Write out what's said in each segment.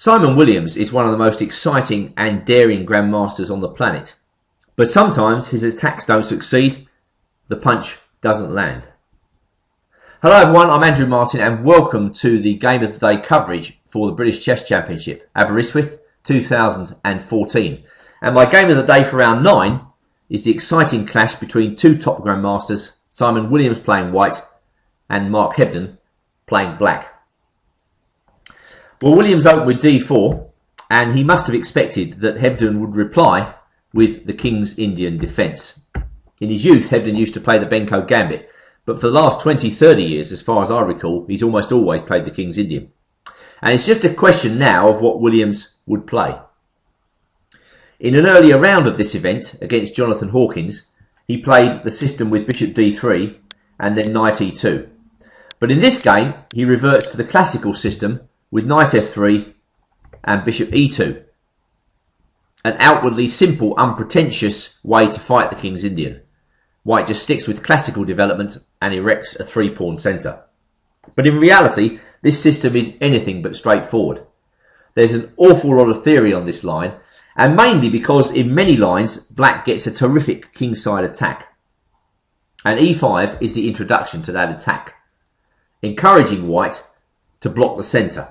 Simon Williams is one of the most exciting and daring grandmasters on the planet, but sometimes his attacks don't succeed, the punch doesn't land. Hello everyone, I'm Andrew Martin and welcome to the Game of the Day coverage for the British Chess Championship, Aberystwyth 2014. And my Game of the Day for round 9 is the exciting clash between two top grandmasters, Simon Williams playing white and Mark Hebden playing black. Well, Williams opened with d4 and he must have expected that Hebden would reply with the King's Indian defence. In his youth, Hebden used to play the Benko Gambit, but for the last 20-30 years, as far as I recall, he's almost always played the King's Indian. And it's just a question now of what Williams would play. In an earlier round of this event against Jonathan Hawkins, he played the system with Bishop d3 and then Knight e2. But in this game, he reverts to the classical system with Knight f3 and Bishop e2. An outwardly simple, unpretentious way to fight the King's Indian. White just sticks with classical development and erects a three-pawn centre. But in reality, this system is anything but straightforward. There's an awful lot of theory on this line, and mainly because in many lines, black gets a terrific kingside attack. And e5 is the introduction to that attack, encouraging white to block the centre.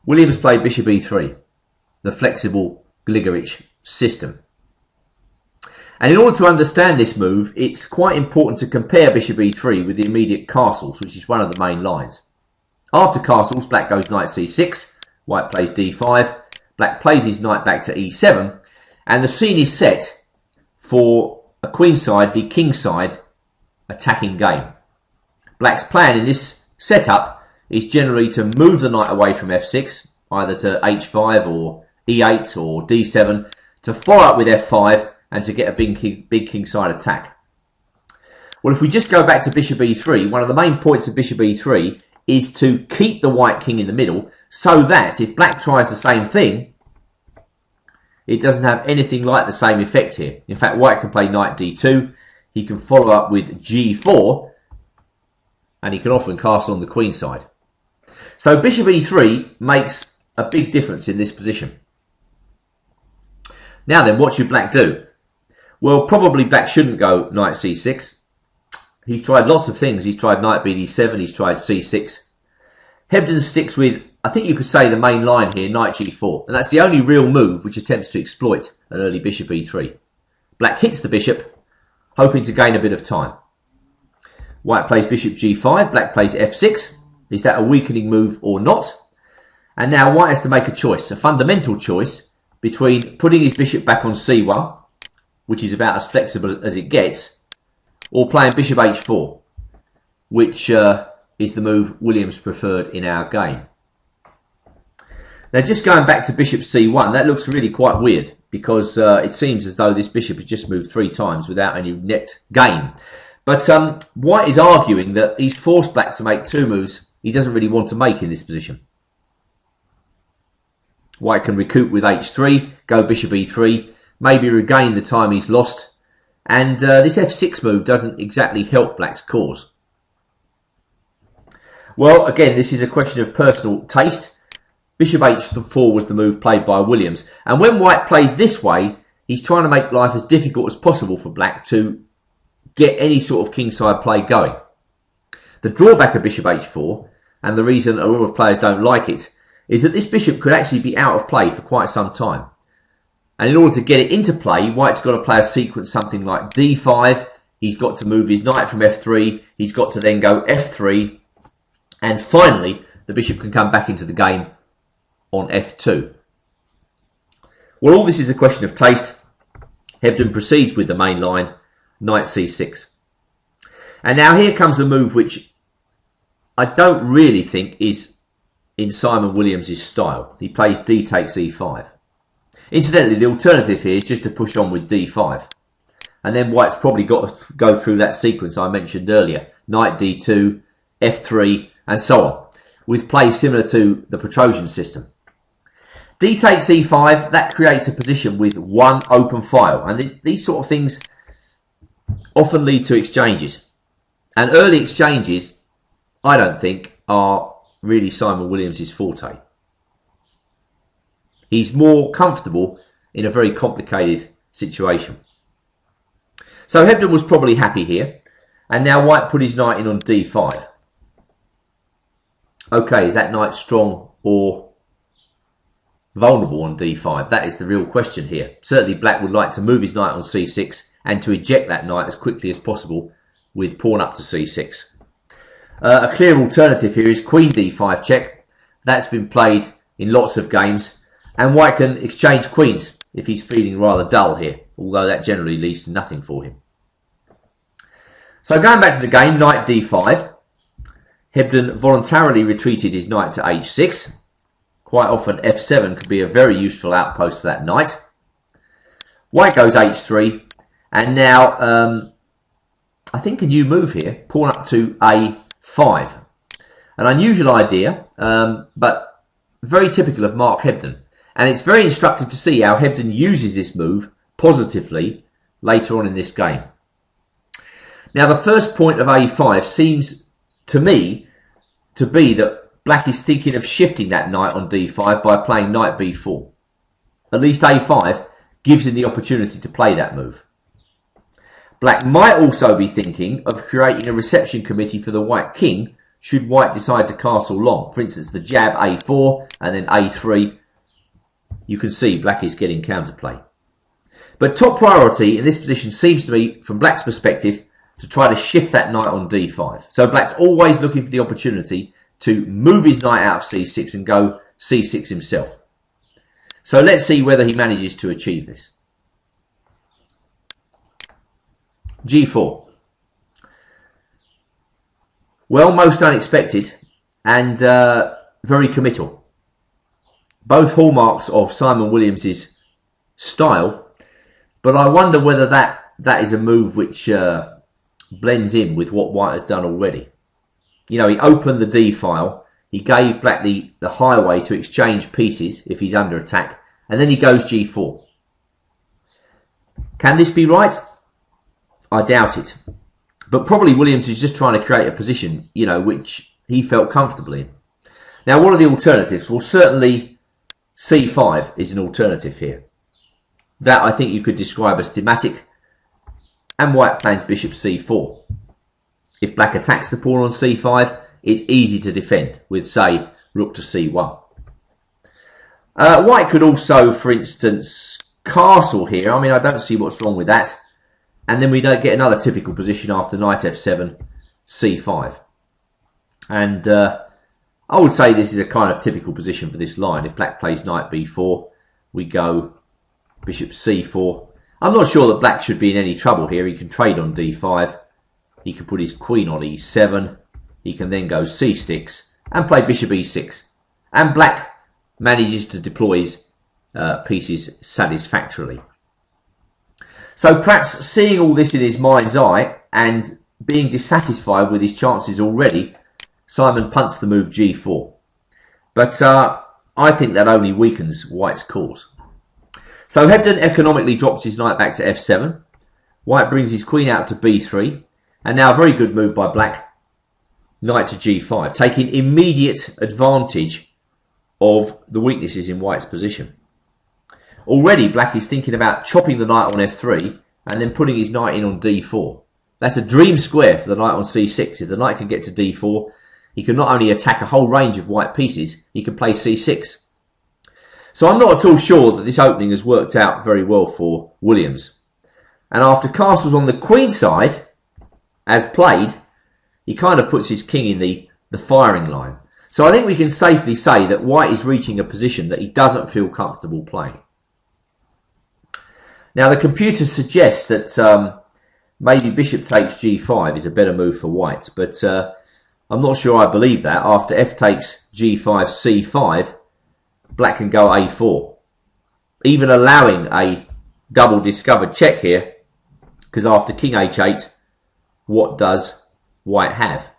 Williams played Bishop e3, the flexible Gligorich system. And in order to understand this move, it's quite important to compare Bishop e3 with the immediate castles, which is one of the main lines. After castles, black goes Knight c6, white plays d5, black plays his knight back to e7, and the scene is set for a queenside v kingside attacking game. Black's plan in this setup is generally to move the knight away from f6, either to h5 or e8 or d7, to follow up with f5 and to get a big kingside attack. Well, if we just go back to Bishop e3, one of the main points of Bishop e3 is to keep the white king in the middle so that if black tries the same thing, it doesn't have anything like the same effect here. In fact, white can play Knight d2, he can follow up with g4, and he can often castle on the queen side. So Bishop e3 makes a big difference in this position. Now then, what should black do? Well, probably black shouldn't go Knight c6. He's tried lots of things. He's tried Knight bd7, he's tried c6. Hebden sticks with, I think you could say, the main line here, Knight g4. And that's the only real move which attempts to exploit an early Bishop e3. Black hits the bishop, hoping to gain a bit of time. White plays Bishop g5, black plays f6. Is that a weakening move or not? And now white has to make a choice, a fundamental choice, between putting his bishop back on c1, which is about as flexible as it gets, or playing Bishop h4, which is the move Williams preferred in our game. Now just going back to Bishop c1, that looks really quite weird, because it seems as though this bishop has just moved 3 times without any net gain. But white is arguing that he's forced black to make 2 moves he doesn't really want to make in this position. White can recoup with h3, go Bishop e3, maybe regain the time he's lost, and this f6 move doesn't exactly help black's cause. Well, again, this is a question of personal taste. Bishop h4 was the move played by Williams, and when white plays this way, he's trying to make life as difficult as possible for black to get any sort of kingside play going. The drawback of Bishop h4, and the reason a lot of players don't like it, is that this bishop could actually be out of play for quite some time. And in order to get it into play, white's got to play a sequence something like d5, he's got to move his knight from f3, he's got to then go f3, and finally the bishop can come back into the game on f2. Well, all this is a question of taste. Hebden proceeds with the main line, Knight c6. And now here comes a move which I don't really think is in Simon Williams' style. He plays d takes e5. Incidentally, the alternative here is just to push on with d5. And then white's probably got to go through that sequence I mentioned earlier. Knight d2, f3, and so on, with play similar to the Petrosian system. D takes e5, that creates a position with one open file. And these sort of things often lead to exchanges. And early exchanges, I don't think, are really Simon Williams' forte. He's more comfortable in a very complicated situation. So Hebden was probably happy here, and now white put his knight in on d5. Okay, is that knight strong or vulnerable on d5? That is the real question here. Certainly black would like to move his knight on c6 and to eject that knight as quickly as possible with pawn up to c6. A clear alternative here is queen d5 check. That's been played in lots of games, and white can exchange queens if he's feeling rather dull here, although that generally leads to nothing for him. So going back to the game, knight d5. Hebden voluntarily retreated his knight to h6. Quite often f7 could be a very useful outpost for that knight. White goes h3, and now I think a new move here, pawn up to a5. An unusual idea, but very typical of Mark Hebden. And it's very instructive to see how Hebden uses this move positively later on in this game. Now the first point of a5 seems to me to be that black is thinking of shifting that knight on d5 by playing knight b4. At least a5 gives him the opportunity to play that move. Black might also be thinking of creating a reception committee for the white king should white decide to castle long. For instance, the jab a4 and then a3. You can see black is getting counterplay. But top priority in this position seems to be, from black's perspective, to try to shift that knight on d5. So black's always looking for the opportunity to move his knight out of c6 and go c6 himself. So let's see whether he manages to achieve this. g4. Well, most unexpected and very committal. Both hallmarks of Simon Williams' style, but I wonder whether that is a move which blends in with what white has done already. You know, he opened the d file, he gave black the highway to exchange pieces if he's under attack, and then he goes g4. Can this be right? I doubt it. But probably Williams is just trying to create a position, you know, which he felt comfortable in. Now, what are the alternatives? Well, certainly c5 is an alternative here. That I think you could describe as thematic, and white plans bishop c4. If black attacks the pawn on c5, it's easy to defend with, say, rook to c1. White could also, for instance, castle here. I mean, I don't see what's wrong with that. And then we don't get another typical position after knight f7, c5. And I would say this is a kind of typical position for this line. If black plays knight b4, we go bishop c4. I'm not sure that black should be in any trouble here. He can trade on d5. He can put his queen on e7. He can then go c6 and play bishop e6. And black manages to deploy his pieces satisfactorily. So perhaps seeing all this in his mind's eye and being dissatisfied with his chances already, Simon punts the move g4. But I think that only weakens white's cause. So Hebden economically drops his knight back to f7. White brings his queen out to b3. And now a very good move by black, knight to g5, taking immediate advantage of the weaknesses in white's position. Already black is thinking about chopping the knight on f3 and then putting his knight in on d4. That's a dream square for the knight on c6. If the knight can get to d4, he can not only attack a whole range of white pieces, he can play c6. So I'm not at all sure that this opening has worked out very well for Williams. And after castles on the queen side, as played, he kind of puts his king in the firing line. So I think we can safely say that white is reaching a position that he doesn't feel comfortable playing. Now the computer suggests that maybe bishop takes g5 is a better move for white, but I'm not sure I believe that. After f takes g5, c5, black can go a4, even allowing a double discovered check here, because after king h8, what does white have?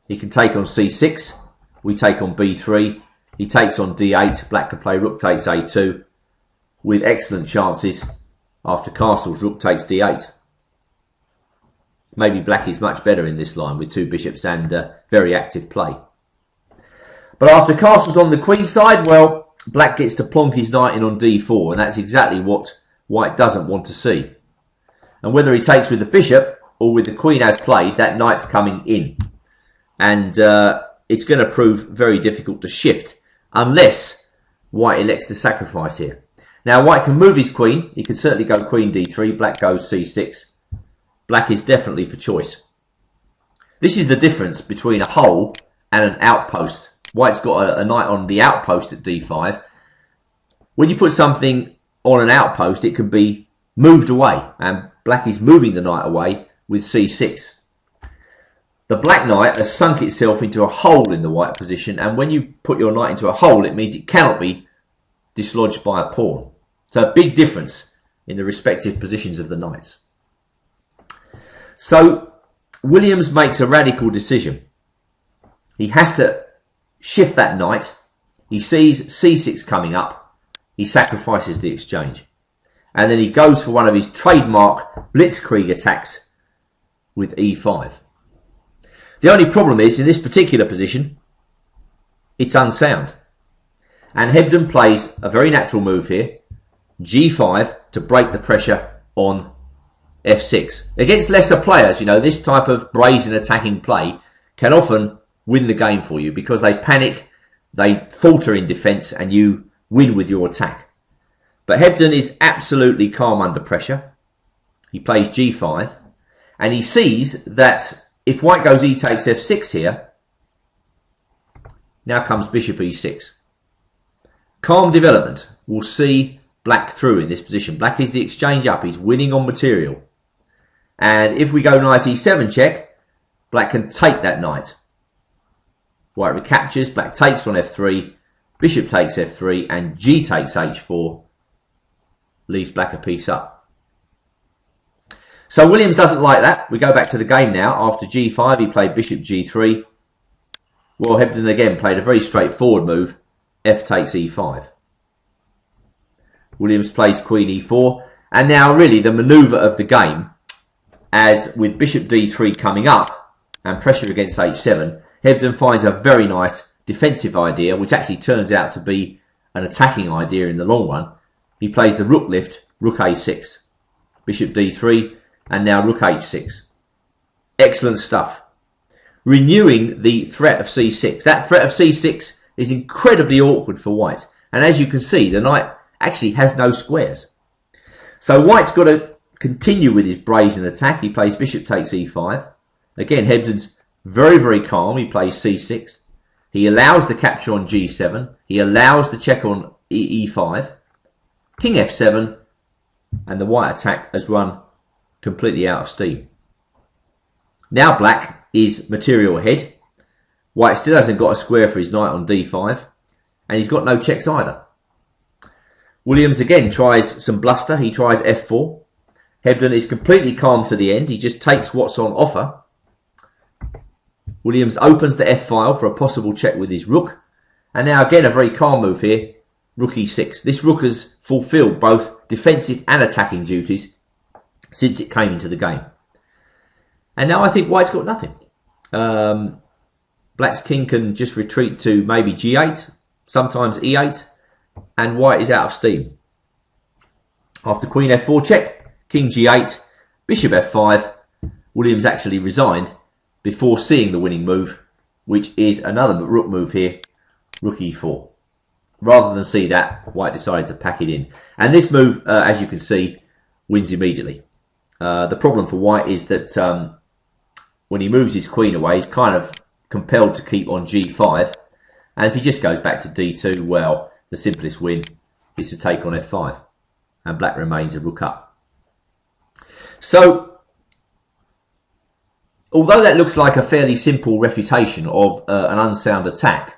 He can take on c6, we take on b3, he takes on d8, black can play rook takes a2, with excellent chances after castles, rook takes d8. Maybe black is much better in this line with two bishops and very active play. But after castle's on the queen side, well, black gets to plonk his knight in on d4, and that's exactly what white doesn't want to see. And whether he takes with the bishop or with the queen as played, that knight's coming in. And it's going to prove very difficult to shift unless white elects to sacrifice here. Now white can move his queen. He can certainly go queen d3. Black goes c6. Black is definitely for choice. This is the difference between a hole and an outpost. White's got a knight on the outpost at d5. When you put something on an outpost, it can be moved away, and black is moving the knight away with c6. The black knight has sunk itself into a hole in the white position, and when you put your knight into a hole, it means it cannot be dislodged by a pawn. So a big difference in the respective positions of the knights. So Williams makes a radical decision. He has to shift that knight. He sees c6 coming up. He sacrifices the exchange. And then he goes for one of his trademark blitzkrieg attacks with e5. The only problem is, in this particular position, it's unsound. And Hebden plays a very natural move here, g5, to break the pressure on f6. Against lesser players, you know, this type of brazen attacking play can often win the game for you because they panic, they falter in defence, and you win with your attack. But Hebden is absolutely calm under pressure. He plays g5, and he sees that if white goes e takes f6 here, now comes bishop e6. Calm development will see black through in this position. Black is the exchange up. He's winning on material. And if we go knight e7 check, black can take that knight. White recaptures, black takes on f3, bishop takes f3, and g takes h4, leaves black a piece up. So Williams doesn't like that. We go back to the game now. After g5, he played bishop g3. Well, Hebden again played a very straightforward move. F takes e5. Williams plays queen e4. And now really the manoeuvre of the game, as with bishop d3 coming up and pressure against h7, Hebden finds a very nice defensive idea, which actually turns out to be an attacking idea in the long run. He plays the rook lift, rook a6, bishop d3, and now rook h6. Excellent stuff. Renewing the threat of c6. That threat of c6 is incredibly awkward for white. And as you can see, the knight actually has no squares. So white's got to continue with his brazen attack. He plays bishop takes e5. Again, Hebden's very, very calm. He plays c6. He allows the capture on g7. He allows the check on e5. King f7. And the white attack has run completely out of steam. Now black is material ahead. White still hasn't got a square for his knight on d5, and he's got no checks either. Williams again tries some bluster. He tries f4. Hebden is completely calm to the end. He just takes what's on offer. Williams opens the f file for a possible check with his rook, and now again a very calm move here, rook e6. This rook has fulfilled both defensive and attacking duties since it came into the game. And now I think white's got nothing. Black's king can just retreat to maybe g8, sometimes e8, and white is out of steam. After queen f4 check, king g8, bishop f5, Williams actually resigned before seeing the winning move, which is another rook move here, rook e4. Rather than see that, white decided to pack it in. And this move, as you can see, wins immediately. The problem for white is that when he moves his queen away, he's kind of compelled to keep on g5. And if he just goes back to d2, well, the simplest win is to take on f5. And black remains a rook up. So, although that looks like a fairly simple refutation of an unsound attack,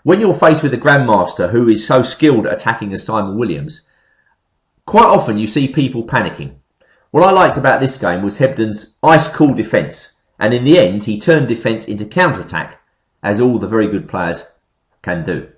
when you're faced with a grandmaster who is so skilled at attacking as Simon Williams, quite often you see people panicking. What I liked about this game was Hebden's ice-cool defence, and in the end he turned defence into counter-attack, as all the very good players can do.